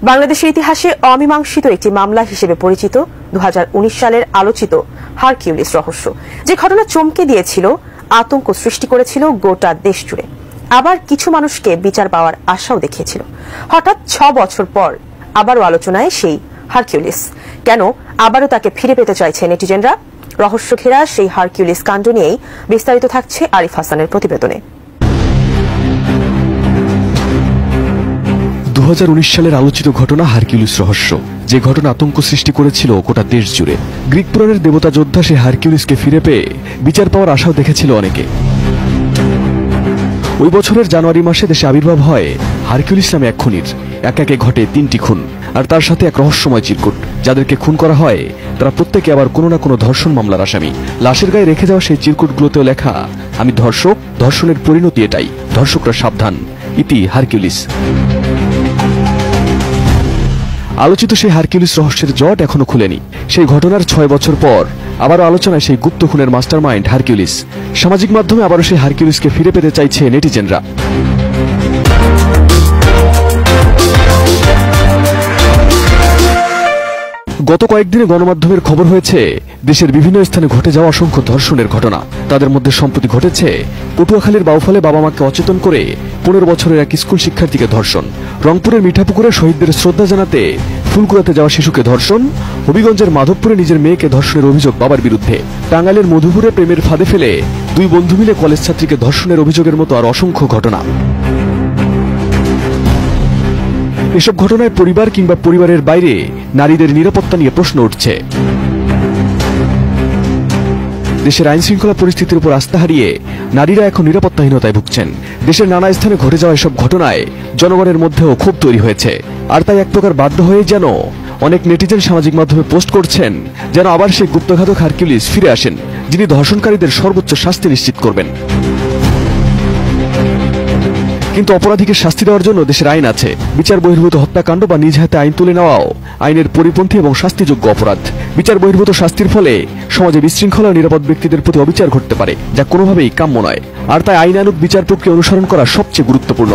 বাংলাদেশের ইতিহাসে অমীমাংসিত একটি মামলা হিসেবে পরিচিত 2019 সালের আলোচিত হারকিউলিস রহস্য, যে ঘটনা চমকে দিয়েছিল, আতঙ্ক সৃষ্টি করেছিল গোটা দেশ জুড়ে, আবার কিছু মানুষকে বিচার পাওয়ার আশাও দেখিয়েছিল। হঠাৎ 6 বছর পর আবারও আলোচনায় সেই হারকিউলিস। কেন আবারও তাকে ফিরে পেতে চাইছে নেটিজেনরা? রহস্য ঘেরা সেই হারকিউলিস কাণ্ড নিয়েই বিস্তারিত থাকছে আরিফ হাসানের প্রতিবেদনে। 2019 সালের আলোচিত ঘটনা হারকিউলিস রহস্য, যে ঘটনা আতঙ্ক সৃষ্টি করেছিল গোটা দেশ জুড়ে। গ্রিক পুরাণের দেবতা যোদ্ধা সেই হারকিউলিসকে ফিরে পেয়ে বিচার পাওয়ার আশাও দেখেছিল অনেকে। ওই বছরের জানুয়ারি মাসে দেশে আবির্ভাব হয় হারকিউলিস নামে এক খুনির। একে একে ঘটে 3টি খুন, আর তার সাথে এক রহস্যময় চিরকুট। যাদেরকে খুন করা হয় তারা প্রত্যেকে আবার কোনো না কোনো ধর্ষণ মামলার আসামি। লাশের গায়ে রেখে যাওয়া সেই চিরকুটগুলোতেও লেখা, আমি ধর্ষক, ধর্ষণের পরিণতি এটাই, ধর্ষকরা সাবধান, ইতি হারকিউলিস। আলোচিত সেই হারকিউলিস রহস্যের জট এখনো খুলেনি। সেই ঘটনার 6 বছর পর আবারও আলোচনায় সেই গুপ্ত খুনের মাস্টারমাইন্ড হারকিউলিস। সামাজিক মাধ্যমে আবারও সেই হারকিউলিসকে ফিরে পেতে চাইছে নেটিজেনরা। গত কয়েকদিনে গণমাধ্যমের খবর হয়েছে দেশের বিভিন্ন স্থানে ঘটে যাওয়া অসংখ্য ধর্ষণের ঘটনা। তাদের মধ্যে সম্প্রতি ঘটেছে পটুয়াখালীর বাউফলে বাবা মাকে অচেতন করে 15 বছরের এক স্কুল শিক্ষার্থীকে ধর্ষণ, রংপুরের মিঠাপুকুরে শহীদদের শ্রদ্ধা জানাতে ফুল কুড়াতে যাওয়া শিশুকে ধর্ষণ, হবিগঞ্জের মাধবপুরে নিজের মেয়েকে ধর্ষণের অভিযোগ বাবার বিরুদ্ধে, টাঙ্গাইলের মধুপুরে প্রেমের ফাঁদে ফেলে 2 বন্ধু মিলে কলেজ ছাত্রীকে ধর্ষণের অভিযোগের মতো আর অসংখ্য ঘটনা। এসব ঘটনায় পরিবার কিংবা পরিবারের বাইরে নারীদের নিরাপত্তা নিয়ে প্রশ্ন উঠছে। দেশের আইন শৃঙ্খলা পরিস্থিতির উপর আস্থা হারিয়ে নারীরা এখন নিরাপত্তাহীনতায় ভুগছেন। দেশের নানা স্থানে ঘটে যাওয়া এসব ঘটনায় জনগণের মধ্যেও ক্ষোভ তৈরি হয়েছে। আর তাই এক প্রকার বাধ্য হয়ে যেন অনেক নেটিজেন সামাজিক মাধ্যমে পোস্ট করছেন যেন আবার সেই গুপ্তঘাতক হারকিউলিস ফিরে আসেন, যিনি ধর্ষণকারীদের সর্বোচ্চ শাস্তি নিশ্চিত করবেন। কিন্তু অপরাধীকে শাস্তি দেওয়ার জন্য দেশের আইন আছে। বিচার বহির্ভূত হত্যাকাণ্ড বা নিজ হাতে আইন তুলে নেওয়াও আইনের পরিপন্থী এবং শাস্তিযোগ্য অপরাধ। বিচার বহির্ভূত শাস্তির ফলে সমাজে বিশৃঙ্খলা ও নিরাপদ ব্যক্তিদের প্রতি অবিচার ঘটতে পারে, যা কোনোভাবেই কাম্য নয়। আর তাই আইনানুগ বিচার প্রক্রিয়া অনুসরণ করা সবচেয়ে গুরুত্বপূর্ণ।